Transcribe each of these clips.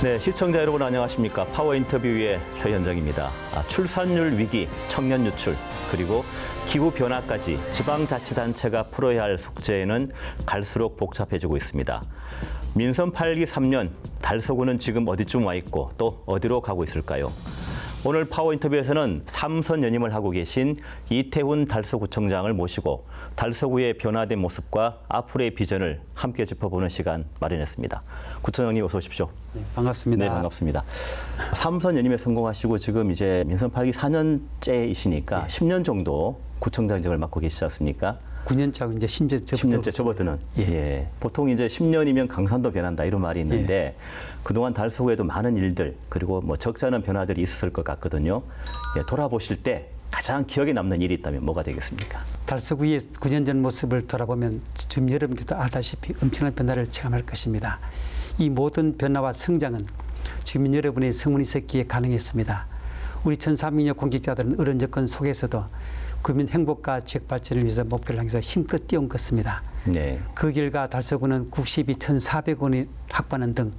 네, 시청자 여러분 안녕하십니까. 파워 인터뷰의 최현정입니다. 출산율 위기, 청년 유출, 그리고 기후 변화까지 지방자치단체가 풀어야 할 숙제는 갈수록 복잡해지고 있습니다. 민선 8기 3년, 달서구는 지금 어디쯤 와 있고 또 어디로 가고 있을까요? 오늘 파워 인터뷰에서는 3선 연임을 하고 계신 이태훈 달서구청장을 모시고 달서구의 변화된 모습과 앞으로의 비전을 함께 짚어보는 시간 마련했습니다. 구청장님 어서 오십시오. 네, 반갑습니다. 네, 반갑습니다. 3선 연임에 성공하시고 지금 이제 민선 8기 4년째이시니까 10년 정도 구청장직을 맡고 계시지 않습니까? 9년차고 이제 10년째 접어드는. 예. 보통 이제 10년이면 강산도 변한다 이런 말이 있는데 그동안 달서구에도 많은 일들 그리고 뭐 적지 않은 변화들이 있었을 것 같거든요. 예, 돌아보실 때 가장 기억에 남는 일이 있다면 뭐가 되겠습니까? 달서구의 9년 전 모습을 돌아보면 지금 여러분께서 알다시피 엄청난 변화를 체감할 것입니다. 이 모든 변화와 성장은 지금 여러분의 성원이 있었기에 가능했습니다. 우리 1,300여 공직자들은 어려운 여건 속에서도 국민 행복과 지역 발전을 위해서 목표를 향해서 힘껏 뛰어온 것입니다. 네. 그 결과 달서구는 국시비 1,400원을 확보하는 등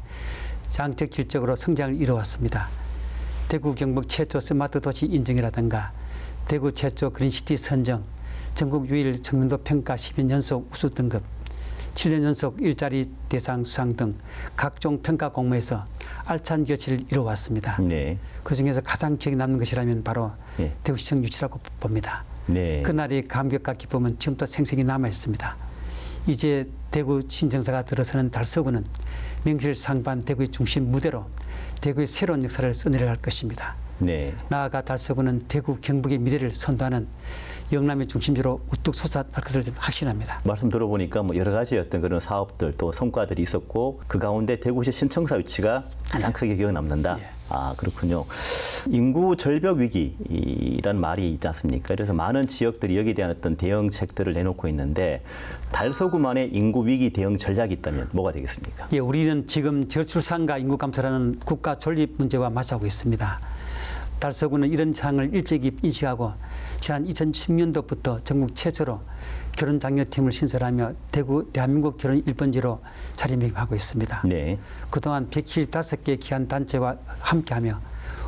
장적 질적으로 성장을 이뤄왔습니다. 대구 경북 최초 스마트 도시 인증이라든가 대구 최초 그린시티 선정, 전국 유일 청년도 평가 10년 연속 우수 등급, 7년 연속 일자리 대상 수상 등 각종 평가 공모에서 알찬 결실을 이뤄왔습니다. 네. 그중에서 가장 기억에 남는 것이라면 바로 대구시청 유치라고 봅니다. 네. 그날의 감격과 기쁨은 지금도 생생히 남아 있습니다. 이제 대구 신정사가 들어서는 달서구는 명실상부한 대구의 중심 무대로 대구의 새로운 역사를 써내려갈 것입니다. 네. 나아가 달서구는 대구 경북의 미래를 선도하는 영남의 중심지로 우뚝 솟아날 것을 확신합니다. 말씀 들어보니까 뭐 여러 가지 어떤 그런 사업들 또 성과들이 있었고 그 가운데 대구시 신청사 위치가 가장 크게 기억에 남는다. 아, 그렇군요. 인구 절벽 위기라는 말이 있지 않습니까? 그래서 많은 지역들이 여기에 대한 어떤 대응책들을 내놓고 있는데 달서구만의 인구 위기 대응 전략이 있다면 뭐가 되겠습니까? 예, 우리는 지금 저출산과 인구 감소라는 국가 존립 문제와 맞서고 있습니다. 달서구는 이런 상황을 일찍이 인식하고 지난 2010년도부터 전국 최초로 결혼장려팀을 신설하며 대한민국 결혼 1번지로 자리매김하고 있습니다. 네. 그동안 175개 기관 단체와 함께하며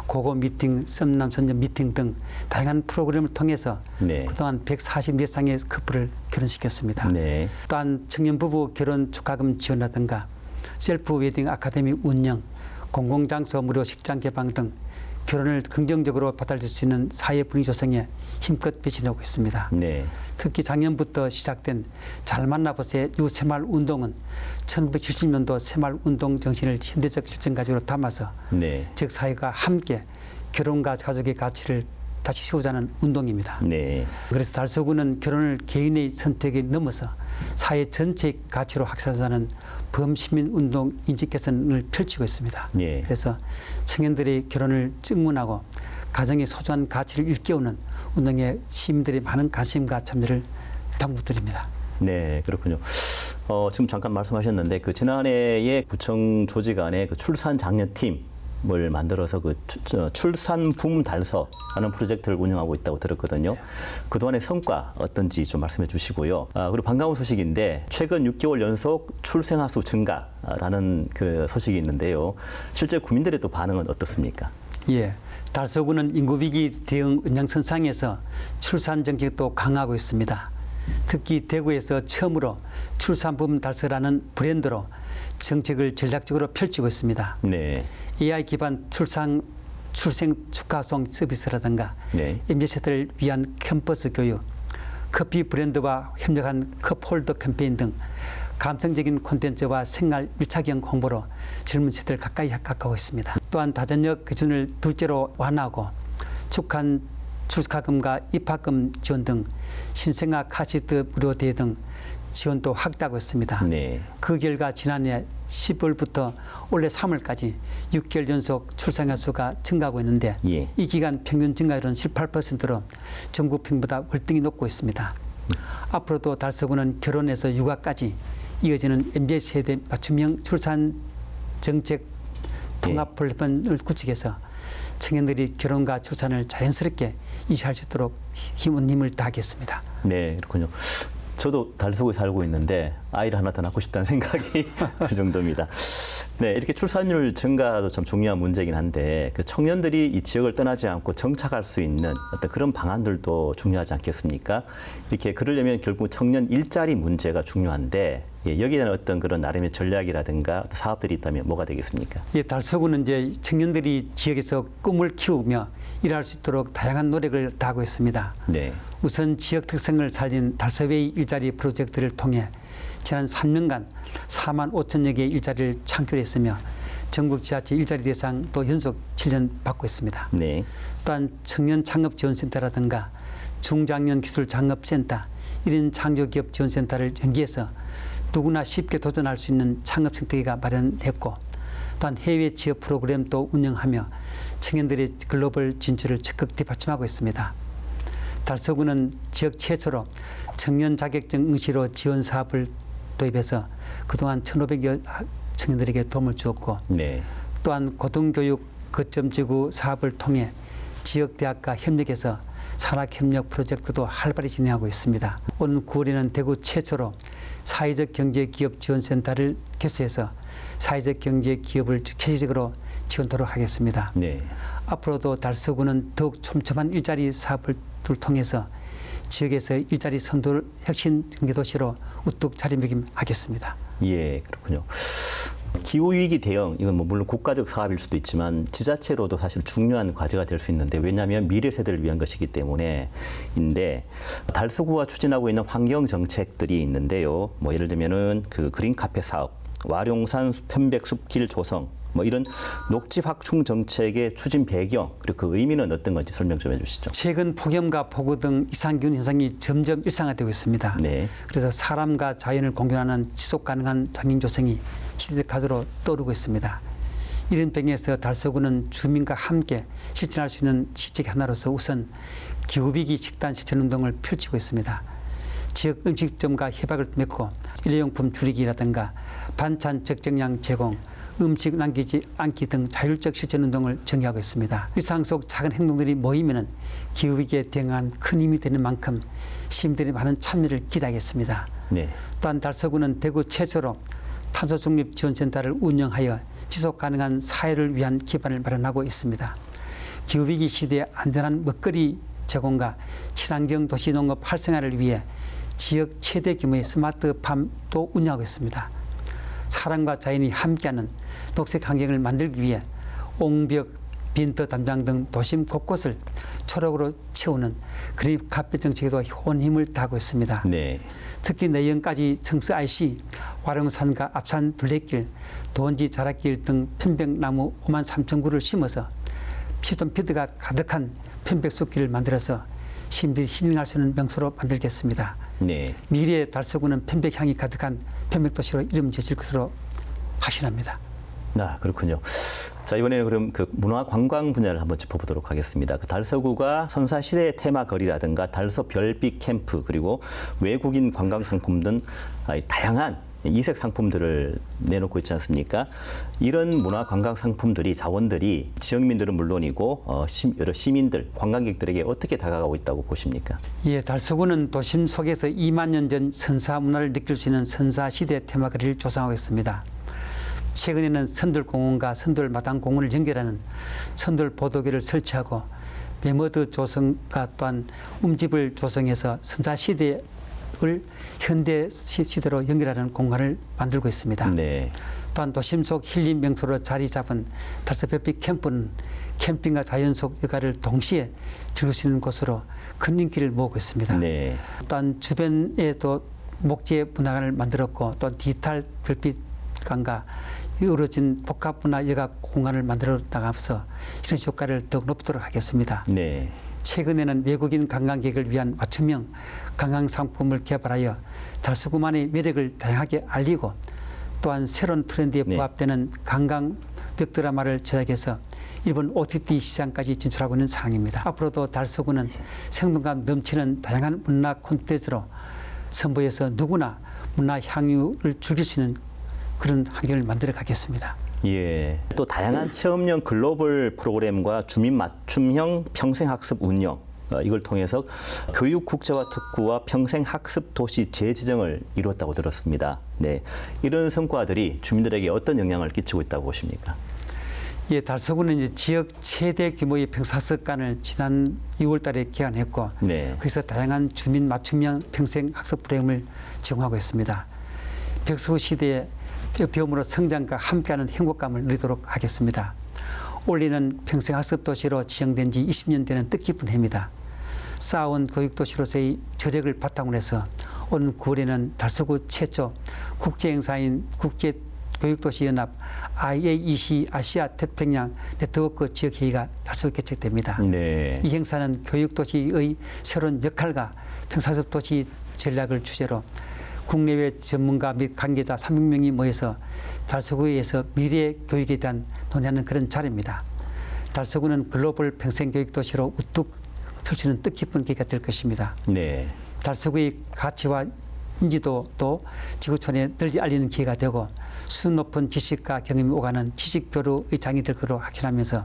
고고 미팅, 썸남 선전 미팅 등 다양한 프로그램을 통해서 그동안 144쌍의 커플을 결혼시켰습니다. 네. 또한 청년 부부 결혼 축하금 지원이라든가 셀프 웨딩 아카데미 운영, 공공장소 무료 식장 개방 등 결혼을 긍정적으로 받아들일 수 있는 사회 분위기 조성에 힘껏 배신하고 있습니다. 네. 특히 작년부터 시작된 잘 만나보세요 유새마을 운동은 1970년도 새마을 운동 정신을 현대적 실천 가지로 담아서 즉 사회가 함께 결혼과 가족의 가치를 다시 세우자는 운동입니다. 네. 그래서 달서구는 결혼을 개인의 선택에 넘어서 사회 전체의 가치로 확산하는 범시민운동 인식 개선을 펼치고 있습니다. 네. 그래서 청년들이 결혼을 증문하고 가정의 소중한 가치를 일깨우는 운동에 시민들의 많은 관심과 참여를 당부드립니다. 네, 그렇군요. 지금 잠깐 말씀하셨는데 그 지난해에 구청 조직 안에 그 출산 장려팀을 만들어서 그 출산 붐 달서 하는 프로젝트를 운영하고 있다고 들었거든요. 그동안의 성과 어떤지 좀 말씀해 주시고요. 그리고 반가운 소식인데 최근 6개월 연속 출생아 수 증가라는 그 소식이 있는데요. 실제 구민들의 또 반응은 어떻습니까? 예. 달서구는 인구위기 대응 연장선상에서 출산 정책도 강화하고 있습니다. 특히 대구에서 처음으로 출산붐 달서라는 브랜드로 정책을 전략적으로 펼치고 있습니다. 네. AI 기반 출생 축하송 서비스라든가 네. MZ세대를 위한 캠퍼스 교육, 커피 브랜드와 협력한 컵홀더 캠페인 등 감성적인 콘텐츠와 생활 밀착형 홍보로 젊은 세대를 가까이 가까워 있습니다. 또한 다전역 기준을 둘째로 완화하고 축한 출가금과 입학금 지원 등 신생아 카시트 무료 대회 등 지원도 확대하고 있습니다. 네. 그 결과 지난해 10월부터 올해 3월까지 6개월 연속 출산자 수가 증가하고 있는데 예. 이 기간 평균 증가율은 18%로 전국 평균보다 월등히 높고 있습니다. 앞으로도 달서구는 결혼에서 육아까지 이어지는 MZ 세대 맞춤형 출산 정책 통합 플랫폼을 구축해서 청년들이 결혼과 출산을 자연스럽게 이시할 수 있도록 힘을 다하겠습니다. 네, 그렇군요. 저도 달서구에 살고 있는데 아이를 하나 더 낳고 싶다는 생각이 들 정도입니다. 네, 이렇게 출산율 증가도 참 중요한 문제이긴 한데 그 청년들이 이 지역을 떠나지 않고 정착할 수 있는 어떤 그런 방안들도 중요하지 않겠습니까? 이렇게 그러려면 결국 청년 일자리 문제가 중요한데 예, 여기에 대한 어떤 그런 나름의 전략이라든가 사업들이 있다면 뭐가 되겠습니까? 예, 달서구는 이제 청년들이 지역에서 꿈을 키우며 일할 수 있도록 다양한 노력을 다하고 있습니다. 네. 우선 지역 특성을 살린 달서웨이 일자리 프로젝트를 통해 지난 3년간 4만 5천여 개의 일자리를 창출했으며 전국 지자체 일자리 대상 또 연속 7년 받고 있습니다. 네. 또한 청년 창업 지원센터라든가 중장년 기술 창업센터, 1인 창조기업 지원센터를 연계해서 누구나 쉽게 도전할 수 있는 창업 생태계가 마련됐고 또한 해외 취업 프로그램도 운영하며 청년들의 글로벌 진출을 적극 뒷받침하고 있습니다. 달서구는 지역 최초로 청년 자격증 응시로 지원 사업을 도입해서 그동안 1,500여 청년들에게 도움을 주었고 네. 또한 고등교육 거점지구 사업을 통해 지역 대학과 협력해서 산학협력 프로젝트도 활발히 진행하고 있습니다. 올 9월에는 대구 최초로 사회적 경제기업 지원센터를 개설해서 사회적 경제기업을 체계적으로 지원토록 하겠습니다. 네. 앞으로도 달서구는 더욱 촘촘한 일자리 사업을 통해서 지역에서 일자리 선도 혁신 경제도시로 우뚝 자리매김하겠습니다. 예, 그렇군요. 기후위기 대응, 이건 뭐 물론 국가적 사업일 수도 있지만 지자체로도 사실 중요한 과제가 될 수 있는데 왜냐하면 미래 세대를 위한 것이기 때문에인데 달서구가 추진하고 있는 환경 정책들이 있는데요. 뭐 예를 들면은 그 그린 카페 사업, 와룡산 편백 숲길 조성, 뭐 이런 녹지 확충 정책의 추진 배경 그리고 그 의미는 어떤 건지 설명 좀 해주시죠. 최근 폭염과 폭우 등 이상기후 현상이 점점 일상화되고 있습니다. 네. 그래서 사람과 자연을 공존하는 지속 가능한 환경 조성이 시대적 과제로 떠오르고 있습니다. 이런 배경에서 달서구는 주민과 함께 실천할 수 있는 시책 하나로서 우선 기후위기 식단 실천 운동을 펼치고 있습니다. 지역 음식점과 협약을 맺고 일회용품 줄이기라든가 반찬 적정량 제공, 음식 남기지 않기 등 자율적 실천 운동을 정의하고 있습니다. 일상 속 작은 행동들이 모이면 기후위기에 대응한 큰 힘이 되는 만큼 시민들의 많은 참여를 기대하겠습니다. 네. 또한 달서구는 대구 최초로 탄소중립지원센터를 운영하여 지속가능한 사회를 위한 기반을 마련하고 있습니다. 기후위기 시대에 안전한 먹거리 제공과 친환경 도시농업 활성화를 위해 지역 최대 규모의 스마트팜도 운영하고 있습니다. 사람과 자연이 함께하는 녹색 환경을 만들기 위해 옹벽, 빈터 담장 등 도심 곳곳을 초록으로 채우는 그린 카페 정책에도 온 힘을 다하고 있습니다. 네. 특히 내연까지 성서 IC, 와룡산과 앞산 둘레길, 도원지 자락길 등 편백나무 5만 3천 그루를 심어서 피톤피드가 가득한 편백숲길을 만들어서 시민들이 힐링할 수 있는 명소로 만들겠습니다. 네. 미래의 달서구는 편백향이 가득한 편백도시로 이름 지을 것으로 확신합니다. 아, 그렇군요. 자, 이번에는 그럼 그 문화 관광 분야를 한번 짚어보도록 하겠습니다. 그 달서구가 선사시대 테마 거리라든가 달서 별빛 캠프 그리고 외국인 관광 상품 등 다양한 이색 상품들을 내놓고 있지 않습니까? 이런 문화 관광 상품들이 자원들이 지역민들은 물론이고 여러 시민들, 관광객들에게 어떻게 다가가고 있다고 보십니까? 예, 달서구는 도심 속에서 2만 년 전 선사 문화를 느낄 수 있는 선사시대 테마 거리를 조성하고 있습니다. 최근에는 선들공원과 선들마당공원을 연결하는 선들보도기를 설치하고 매머드 조성과 또한 움집을 조성해서 선사시대를 현대 시대로 연결하는 공간을 만들고 있습니다. 네. 또한 도심 속 힐링 명소로 자리 잡은 달서별빛 캠프는 캠핑과 자연 속 여가를 동시에 즐길 수 있는 곳으로 큰 인기를 모으고 있습니다. 네. 또한 주변에도 목재 문화관을 만들었고 또 디지털 별빛관과 이루어진 복합 문화 여가 공간을 만들어 나가면서 이런 효과를 더욱 높도록 하겠습니다. 네. 최근에는 외국인 관광객을 위한 맞춤형 관광 상품을 개발하여 달서구만의 매력을 다양하게 알리고 또한 새로운 트렌드에 네. 부합되는 관광 웹드라마를 제작해서 일본 OTT 시장까지 진출하고 있는 상황입니다. 앞으로도 달서구는 생동감 넘치는 다양한 문화 콘텐츠로 선보여서 누구나 문화 향유를 즐길 수 있는 그런 환경을 만들어 가겠습니다. 예. 또 다양한 체험형 글로벌 프로그램과 주민 맞춤형 평생학습 운영 이걸 통해서 교육 국제화 특구와 평생학습 도시 재지정을 이루었다고 들었습니다. 네. 이런 성과들이 주민들에게 어떤 영향을 끼치고 있다고 보십니까? 예, 달서구는 이제 지역 최대 규모의 평생학습관을 지난 6월달에 개관했고, 네. 그래서 다양한 주민 맞춤형 평생학습 프로그램을 제공하고 있습니다. 벽수 시대의 배움으로 성장과 함께하는 행복감을 누리도록 하겠습니다. 올해는 평생학습 도시로 지정된 지 20년 되는 뜻깊은 해입니다. 쌓아온 교육도시로서의 저력을 바탕으로 해서 오는 9월에는 달서구 최초 국제행사인 국제교육도시연합 IAEC 아시아 태평양 네트워크 지역회의가 달서구에 개최됩니다. 네. 이 행사는 교육도시의 새로운 역할과 평생학습 도시 전략을 주제로 국내외 전문가 및 관계자 300명이 모여서 달서구에서 미래 교육에 대한 논의하는 그런 자리입니다. 달서구는 글로벌 평생교육도시로 우뚝 설치는 뜻깊은 계기가 될 것입니다. 네. 달서구의 가치와 인지도도 지구촌에 널리 알리는 기회가 되고 수준 높은 지식과 경험이 오가는 지식교류의 장이 될 것으로 확신하면서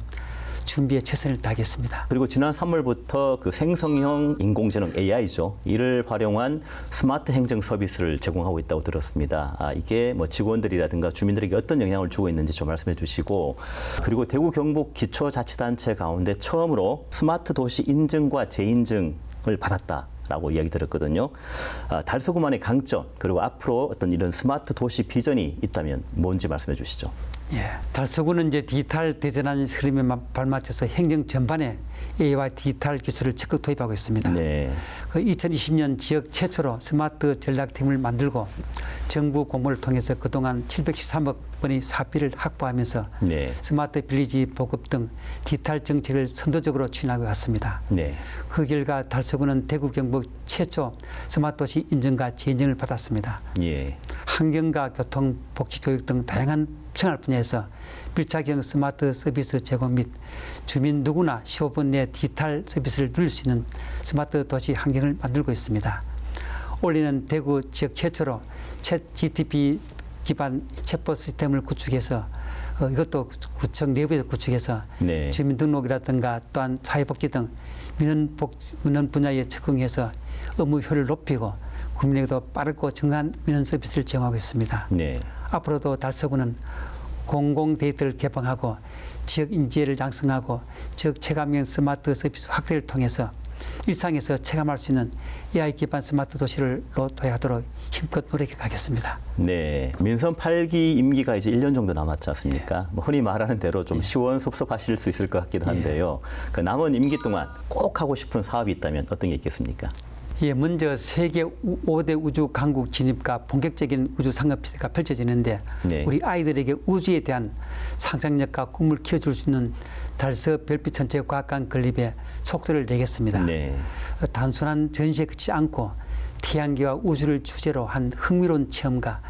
준비에 최선을 다하겠습니다. 그리고 지난 3월부터 그 생성형 인공지능 AI죠. 이를 활용한 스마트 행정 서비스를 제공하고 있다고 들었습니다. 이게 뭐 직원들이라든가 주민들에게 어떤 영향을 주고 있는지 좀 말씀해 주시고, 그리고 대구 경북 기초자치단체 가운데 처음으로 스마트 도시 인증과 재인증을 받았다라고 이야기 들었거든요. 달서구만의 강점 그리고 앞으로 어떤 이런 스마트 도시 비전이 있다면 뭔지 말씀해 주시죠. 예, 달서구는 이제 디지털 대전환 흐름에 발맞춰서 행정 전반에 AI와 디지털 기술을 적극 도입하고 있습니다. 네. 그 2020년 지역 최초로 스마트 전략팀을 만들고 정부 공모를 통해서 그동안 713억 원의 사비를 확보하면서 네. 스마트 빌리지 보급 등 디지털 정책을 선도적으로 추진하고 왔습니다. 네. 그 결과 달서구는 대구 경북 최초 스마트 도시 인증과 재인증을 받았습니다. 예. 환경과 교통, 복지, 교육 등 다양한 생활 분야에서 밀착형 스마트 서비스 제공 및 주민 누구나 15분 내 디지털 서비스를 누릴 수 있는 스마트 도시 환경을 만들고 있습니다. 올해는 대구 지역 최초로 챗 GTP 기반 챗봇 시스템을 구축해서 이것도 구청 내부에서 구축해서 네. 주민등록이라든가 또한 사회복지 등 민원 분야에 적응해서 업무 효율을 높이고 국민에게도 빠르고 정확한 민원 서비스를 제공하고 있습니다. 네. 앞으로도 달서구는 공공 데이터를 개방하고 지역 인재를 양성하고 지역 체감형 스마트 서비스 확대를 통해서 일상에서 체감할 수 있는 AI 기반 스마트 도시를 도약하도록 힘껏 노력해 가겠습니다. 네. 민선 8기 임기가 이제 1년 정도 남았지 않습니까? 뭐 흔히 말하는 대로 좀 시원섭섭하실 수 있을 것 같기도 한데요. 그 남은 임기 동안 꼭 하고 싶은 사업이 있다면 어떤 게 있겠습니까? 예, 먼저 세계 5대 우주 강국 진입과 본격적인 우주 상업 시대가 펼쳐지는데 네. 우리 아이들에게 우주에 대한 상상력과 꿈을 키워줄 수 있는 달서 별빛 전체 과학관 건립에 속도를 내겠습니다. 네. 단순한 전시에 그치지 않고 태양계와 우주를 주제로 한 흥미로운 체험과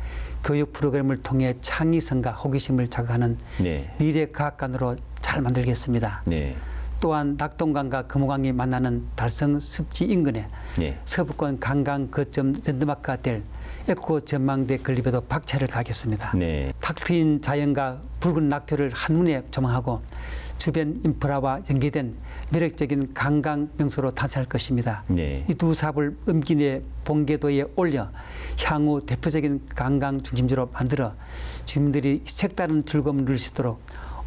교육 프로그램을 통해 창의성과 호기심을 자극하는 네. 미래 과학관으로 잘 만들겠습니다. 네. 또한 낙동강과 금호강이 만나는 달성 습지 인근에 네. 서부권 관광 거점 랜드마크가 될 에코 전망대 건립에도 박차를 가겠습니다. 네. 탁 트인 자연과 붉은 낙조를 한눈에 조망하고 주변 인프라와 연계된 매력적인 관광 명소로 탄생할 것입니다. 네. 이 두 사업을 음기내 본궤도에 올려 향후 대표적인 관광 중심지로 만들어 주민들이 색다른 즐거움을 누릴 수 있도록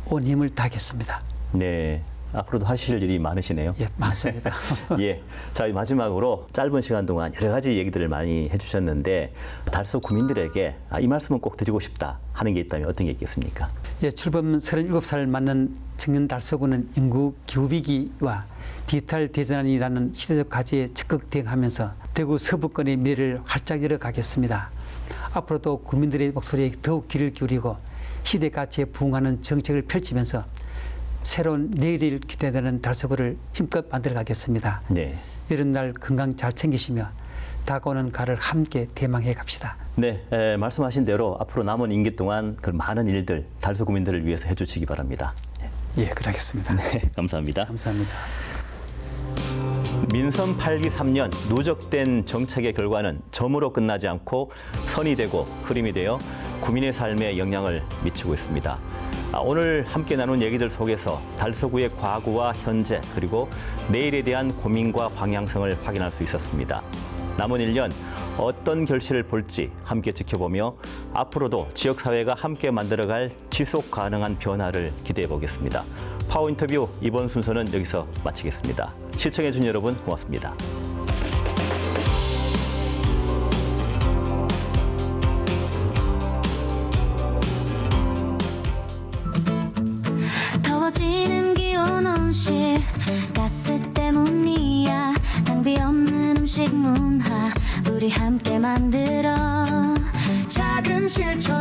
온 힘을 다하겠습니다. 네. 앞으로도 하실 일이 많으시네요. 예, 맞습니다. 예. 자, 마지막으로 짧은 시간 동안 여러 가지 얘기들을 많이 해주셨는데 달서 구민들에게 이 말씀은 꼭 드리고 싶다 하는 게 있다면 어떤 게 있겠습니까? 예, 출범 37살을 맞는 청년 달서구는 인구 기후위기와 디지털 대전환이라는 시대적 과제에 적극 대응하면서 대구 서부권의 미래를 활짝 열어가겠습니다. 앞으로도 국민들의 목소리에 더욱 귀를 기울이고 시대 가치에 부응하는 정책을 펼치면서 새로운 내일을 기대되는 달서구를 힘껏 만들어가겠습니다. 네. 이런 날 건강 잘 챙기시며 다가오는 가을을 함께 대망해 갑시다. 네, 말씀하신 대로 앞으로 남은 임기 동안 그 많은 일들 달서 구민들을 위해서 해주시기 바랍니다. 예, 그러겠습니다. 네, 감사합니다. 감사합니다. 민선 8기 3년 누적된 정책의 결과는 점으로 끝나지 않고 선이 되고 흐름이 되어 구민의 삶에 영향을 미치고 있습니다. 오늘 함께 나눈 얘기들 속에서 달서구의 과거와 현재 그리고 내일에 대한 고민과 방향성을 확인할 수 있었습니다. 남은 1년 어떤 결실을 볼지 함께 지켜보며 앞으로도 지역사회가 함께 만들어갈 지속 가능한 변화를 기대해 보겠습니다. 파워 인터뷰 이번 순서는 여기서 마치겠습니다. 시청해준 여러분 고맙습니다. 더워지는 기온 온실 가스 때문이야. 낭비 없는 음식 문화 우리 함께 만들어 작은 실천